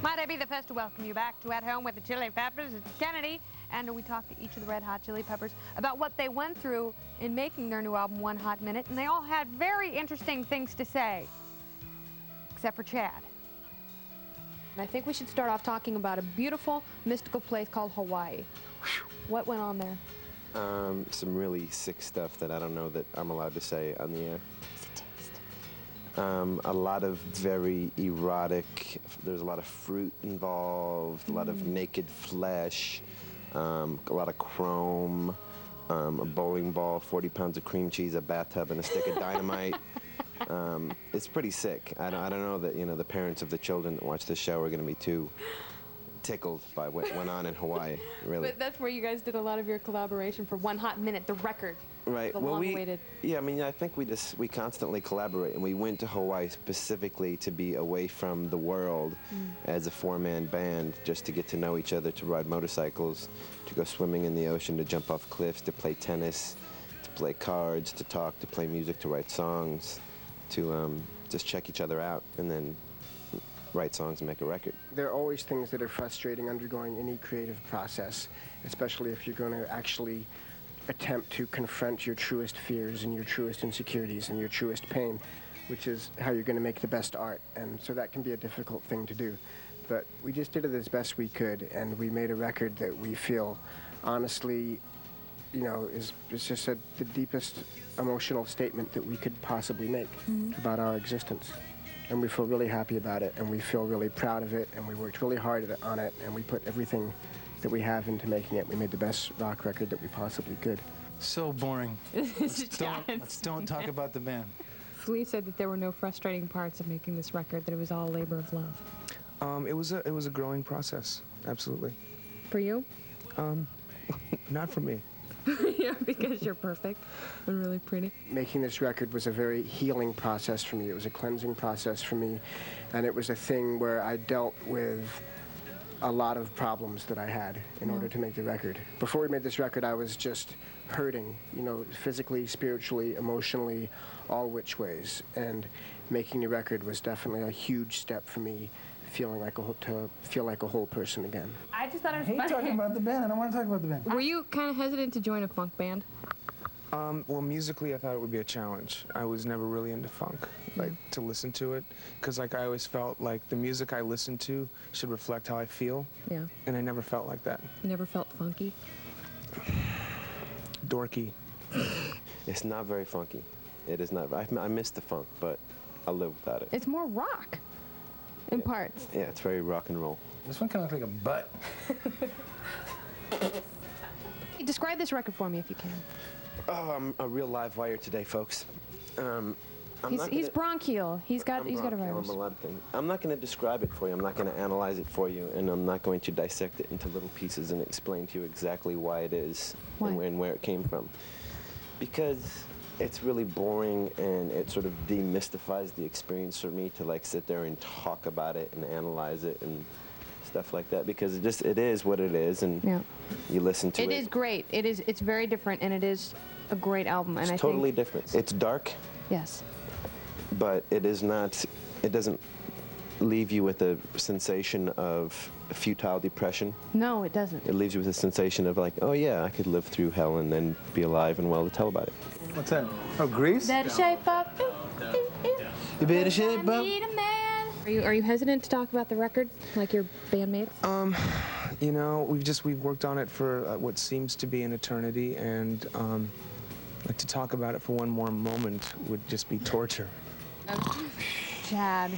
Might I be the first to welcome you back to At Home with the Chili Peppers? It's Kennedy, and we talked to each of the Red Hot Chili Peppers about what they went through in making their new album, One Hot Minute, and they all had very interesting things to say, except for Chad. I think we should start off talking about a beautiful, mystical place called Hawaii. What went on there? Some really sick stuff that I don't know that I'm allowed to say on the air. A lot of very erotic, there's a lot of fruit involved, a lot of naked flesh, a lot of chrome, a bowling ball, 40 pounds of cream cheese, a bathtub, and a stick of dynamite. It's pretty sick. I don't know that, you know, the parents of the children that watch this show are going to be too tickled by what went on in Hawaii, really. But that's where you guys did a lot of your collaboration for One Hot Minute, the record. Right. The well, long-awaited. Yeah, I mean, I think we constantly collaborate, and we went to Hawaii specifically to be away from the world as a four-man band, just to get to know each other, to ride motorcycles, to go swimming in the ocean, to jump off cliffs, to play tennis, to play cards, to talk, to play music, to write songs, to just check each other out, and then write songs and make a record. There are always things that are frustrating undergoing any creative process, especially if you're going to actually attempt to confront your truest fears and your truest insecurities and your truest pain, which is how you're going to make the best art. And so that can be a difficult thing to do. But we just did it as best we could, and we made a record that we feel honestly, you know, is just the deepest emotional statement that we could possibly make about our existence. And we feel really happy about it, and we feel really proud of it, and we worked really hard on it, and we put everything that we have into making it. We made the best rock record that we possibly could. So boring. Let's don't talk about the band. Flea said that there were no frustrating parts of making this record, that it was all labor of love. It was a growing process, absolutely. For you? Not for me. Yeah, because you're perfect and really pretty. Making this record was a very healing process for me. It was a cleansing process for me, and it was a thing where I dealt with a lot of problems that I had in order to make the record. Before we made this record, I was just hurting, you know, physically, spiritually, emotionally, all which ways. And making the record was definitely a huge step for me, to feel like a whole person again. I just thought it was I hate talking about the band. I don't want to talk about the band. Were you kind of hesitant to join a funk band? Well, musically, I thought it would be a challenge. I was never really into funk, like, to listen to it, because, like, I always felt like the music I listened to should reflect how I feel. Yeah. And I never felt like that. You never felt funky? Dorky. It's not very funky. It is not. I miss the funk, but I'll live without it. It's more rock in parts. Yeah, it's very rock and roll. This one kind of looks like a butt. Describe this record for me if you can. Oh, I'm a real live wire today, folks. He's bronchial. He's got a bronchial, virus. I'm a lot of things. I'm not going to describe it for you. I'm not going to analyze it for you, and I'm not going to dissect it into little pieces and explain to you exactly why it is and where it came from. Because it's really boring, and it sort of demystifies the experience for me to, like, sit there and talk about it and analyze it and stuff like that, because it is what it is, and you listen to it. It is great. It's very different, and it is a great album. And It's totally different. It's dark. Yes. But it is not, it doesn't leave you with a sensation of futile depression. No, it doesn't. It leaves you with a sensation of, like, oh yeah, I could live through hell and then be alive and well to tell about it. What's that? Oh, Grease? Better shape up. You better shape up. Are you hesitant to talk about the record, like your bandmates? You know, we've worked on it for what seems to be an eternity, and like, to talk about it for one more moment would just be torture. Chad.